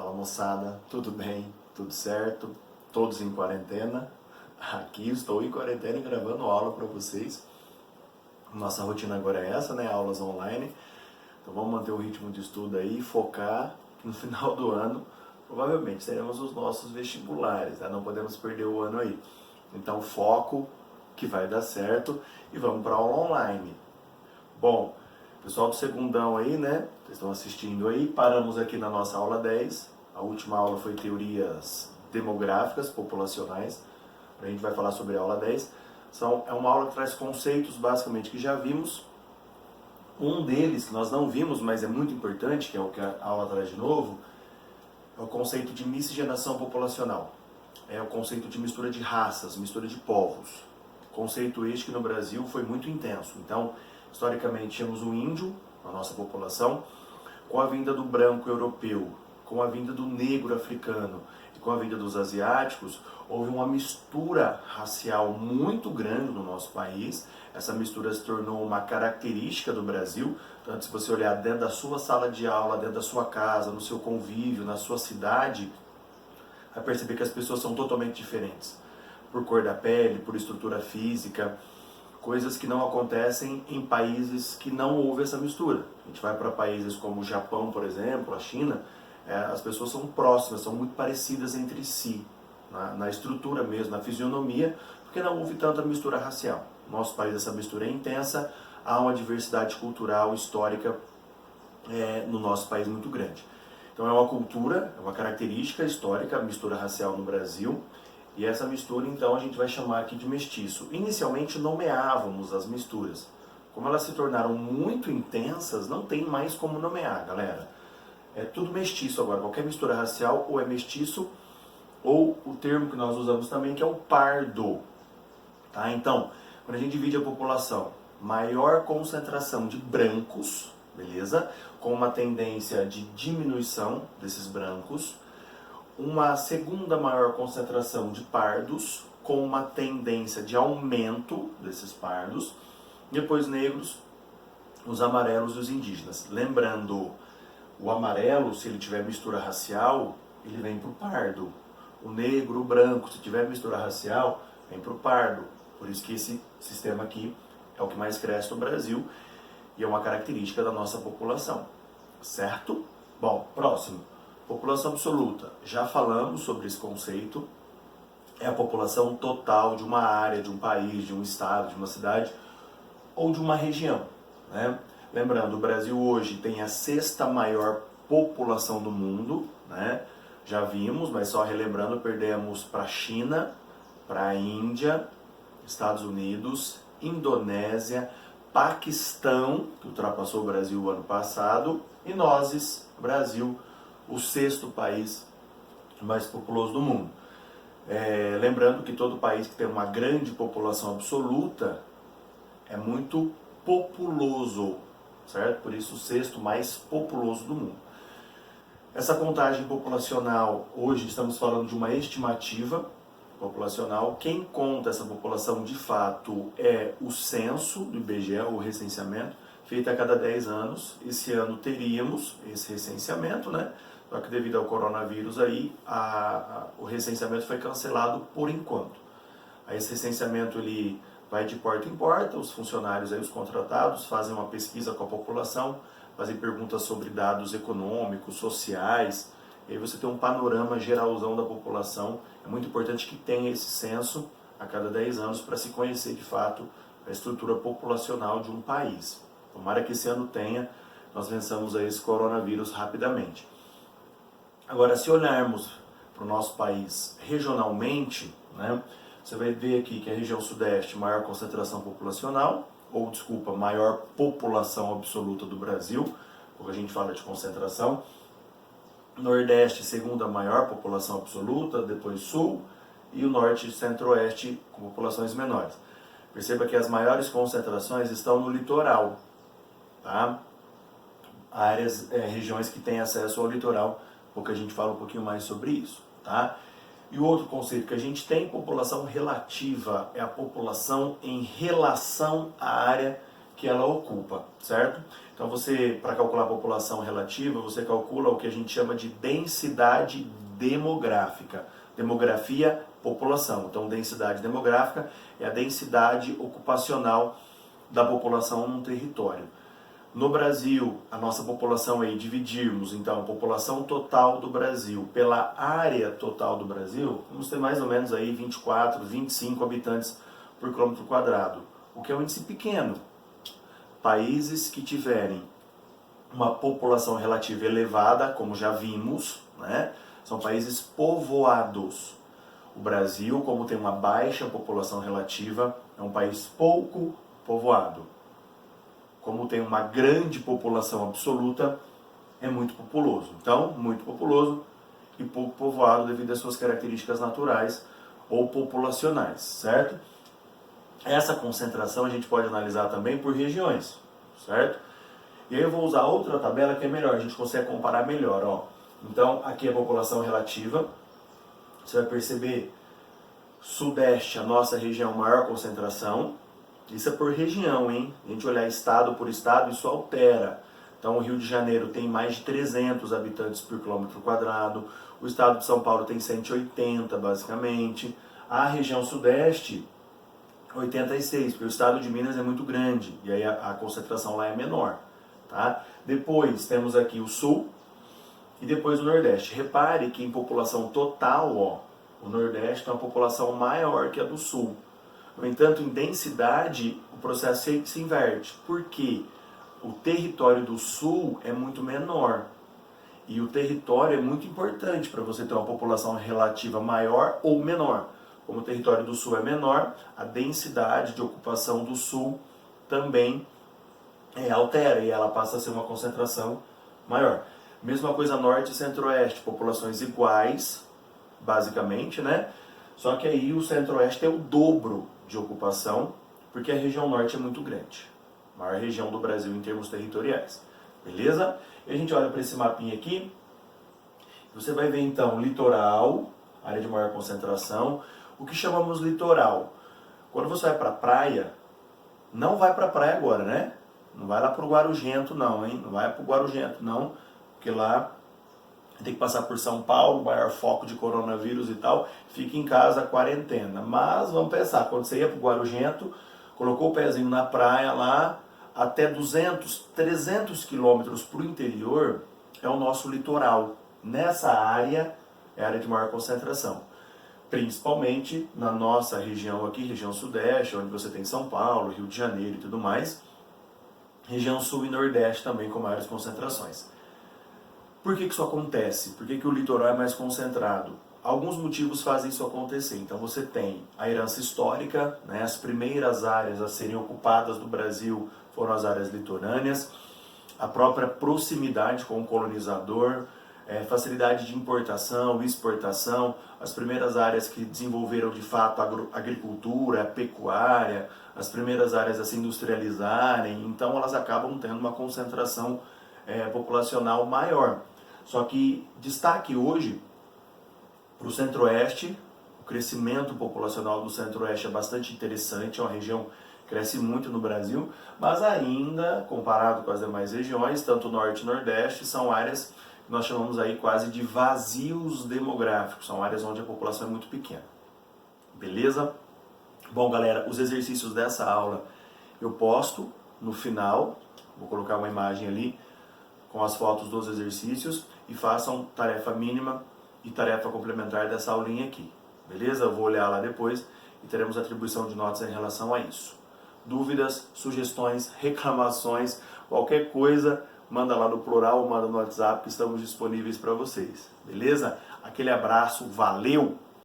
Fala moçada, tudo bem? Tudo certo? Todos em quarentena? Aqui estou em quarentena e gravando aula para vocês. Nossa rotina agora é essa, né? Aulas online. Então vamos manter o ritmo de estudo aí e focar que no final do ano provavelmente teremos os nossos vestibulares, né? Não podemos perder o ano aí. Então foco que vai dar certo e vamos para aula online. Bom, pessoal do segundão aí, né? Vocês estão assistindo aí, paramos aqui na nossa aula 10. A última aula foi teorias demográficas, populacionais. A gente vai falar sobre a aula 10. É uma aula que traz conceitos basicamente que já vimos. Um deles que nós não vimos, mas é muito importante, que é o que a aula traz de novo, é o conceito de miscigenação populacional. É o conceito de mistura de raças, mistura de povos. Conceito este que no Brasil foi muito intenso. Então, historicamente, tínhamos o índio na nossa população. Com a vinda do branco europeu, com a vinda do negro africano e com a vinda dos asiáticos, houve uma mistura racial muito grande no nosso país. Essa mistura se tornou uma característica do Brasil. Então, se você olhar dentro da sua sala de aula, dentro da sua casa, no seu convívio, na sua cidade, vai perceber que as pessoas são totalmente diferentes. Por cor da pele, por estrutura física, coisas que não acontecem em países que não houve essa mistura. A gente vai para países como o Japão, por exemplo, a China, as pessoas são próximas, são muito parecidas entre si, na estrutura mesmo, na fisionomia, porque não houve tanta mistura racial. No nosso país essa mistura é intensa, há uma diversidade cultural, histórica no nosso país muito grande. Então é uma cultura, é uma característica histórica, a mistura racial no Brasil. E essa mistura, então, a gente vai chamar aqui de mestiço. Inicialmente nomeávamos as misturas. Como elas se tornaram muito intensas, não tem mais como nomear, galera. É tudo mestiço agora. Qualquer mistura racial ou é mestiço, ou o termo que nós usamos também, que é o pardo. Tá? Então, quando a gente divide a população, maior concentração de brancos, beleza? Com uma tendência de diminuição desses brancos. Uma segunda maior concentração de pardos, com uma tendência de aumento desses pardos. Depois negros, os amarelos e os indígenas. Lembrando, o amarelo, se ele tiver mistura racial, ele vem para o pardo. O negro, o branco, se tiver mistura racial, vem para o pardo. Por isso que esse sistema aqui é o que mais cresce no Brasil e é uma característica da nossa população. Certo? Bom, próximo. População absoluta, já falamos sobre esse conceito, é a população total de uma área, de um país, de um estado, de uma cidade ou de uma região. Né? Lembrando, o Brasil hoje tem a sexta maior população do mundo, né? Já vimos, mas só relembrando, perdemos para a China, para a Índia, Estados Unidos, Indonésia, Paquistão, que ultrapassou o Brasil ano passado, e nós, Brasil, o sexto país mais populoso do mundo. Lembrando que todo país que tem uma grande população absoluta é muito populoso, certo? Por isso o sexto mais populoso do mundo. Essa contagem populacional, hoje estamos falando de uma estimativa populacional. Quem conta essa população de fato é o censo do IBGE, o recenseamento, feito a cada 10 anos. Esse ano teríamos esse recenseamento, né? Só que devido ao coronavírus aí, o recenseamento foi cancelado por enquanto. Aí esse recenseamento ele vai de porta em porta, os funcionários aí, os contratados, fazem uma pesquisa com a população, fazem perguntas sobre dados econômicos, sociais, e aí você tem um panorama geralzão da população. É muito importante que tenha esse censo a cada 10 anos para se conhecer de fato a estrutura populacional de um país. Tomara que esse ano tenha, nós vençamos aí esse coronavírus rapidamente. Agora, se olharmos para o nosso país regionalmente, né, você vai ver aqui que a região sudeste, maior concentração populacional, ou desculpa, maior população absoluta do Brasil, quando a gente fala de concentração. Nordeste, segunda maior população absoluta, depois sul, e o norte e centro-oeste com populações menores. Perceba que as maiores concentrações estão no litoral, tá? Áreas, regiões que têm acesso ao litoral, porque a gente fala um pouquinho mais sobre isso, tá? E o outro conceito que a gente tem, população relativa, é a população em relação à área que ela ocupa, certo? Então você, para calcular a população relativa, você calcula o que a gente chama de densidade demográfica. Demografia, população. Então densidade demográfica é a densidade ocupacional da população num território. No Brasil, a nossa população aí, dividirmos então a população total do Brasil pela área total do Brasil, vamos ter mais ou menos aí 24, 25 habitantes por quilômetro quadrado, o que é um índice pequeno. Países que tiverem uma população relativa elevada, como já vimos, né, são países povoados. O Brasil, como tem uma baixa população relativa, é um país pouco povoado. Como tem uma grande população absoluta, é muito populoso. Então, muito populoso e pouco povoado devido às suas características naturais ou populacionais, certo? Essa concentração a gente pode analisar também por regiões, certo? E aí eu vou usar outra tabela que é melhor, a gente consegue comparar melhor, ó. Então, aqui é a população relativa. Você vai perceber, Sudeste, a nossa região, maior concentração. Isso é por região, hein? A gente olhar estado por estado, isso altera. Então, o Rio de Janeiro tem mais de 300 habitantes por quilômetro quadrado. O estado de São Paulo tem 180, basicamente. A região Sudeste, 86, porque o estado de Minas é muito grande. E aí a concentração lá é menor, tá? Depois, temos aqui o Sul e depois o Nordeste. Repare que em população total, ó, o Nordeste tem uma população maior que a do Sul. No entanto, em densidade, o processo se inverte. Por quê? O território do Sul é muito menor. E o território é muito importante para você ter uma população relativa maior ou menor. Como o território do Sul é menor, a densidade de ocupação do Sul também altera e ela passa a ser uma concentração maior. Mesma coisa Norte e Centro-Oeste, populações iguais, basicamente, né? Só que aí o Centro-Oeste é o dobro de ocupação, porque a região Norte é muito grande. A maior região do Brasil em termos territoriais. Beleza? E a gente olha para esse mapinha aqui, você vai ver então litoral, área de maior concentração, o que chamamos litoral. Quando você vai para a praia, não vai para a praia agora, né? Não vai lá para o Guarujento não, hein? Não vai para o Guarujento não, porque lá tem que passar por São Paulo, maior foco de coronavírus e tal, fica em casa, quarentena. Mas vamos pensar, quando você ia para o Guarujento, colocou o pezinho na praia lá, até 200, 300 quilômetros para o interior é o nosso litoral. Nessa área é a área de maior concentração. Principalmente na nossa região aqui, região Sudeste, onde você tem São Paulo, Rio de Janeiro e tudo mais. Região Sul e Nordeste também com maiores concentrações. Por que isso acontece? Por que o litoral é mais concentrado? Alguns motivos fazem isso acontecer. Então você tem a herança histórica, né? As primeiras áreas a serem ocupadas do Brasil foram as áreas litorâneas, a própria proximidade com o colonizador, facilidade de importação, exportação, as primeiras áreas que desenvolveram de fato a agricultura, a pecuária, as primeiras áreas a se industrializarem, então elas acabam tendo uma concentração populacional maior. Só que destaque hoje para o Centro-Oeste, o crescimento populacional do Centro-Oeste é bastante interessante, é uma região que cresce muito no Brasil, mas ainda, comparado com as demais regiões, tanto Norte e Nordeste, são áreas que nós chamamos aí quase de vazios demográficos, são áreas onde a população é muito pequena. Beleza? Bom, galera, os exercícios dessa aula eu posto no final, vou colocar uma imagem ali com as fotos dos exercícios e façam tarefa mínima e tarefa complementar dessa aulinha aqui. Beleza? Eu vou olhar lá depois e teremos atribuição de notas em relação a isso. Dúvidas, sugestões, reclamações, qualquer coisa, manda lá no plural ou manda no WhatsApp que estamos disponíveis para vocês. Beleza? Aquele abraço, valeu!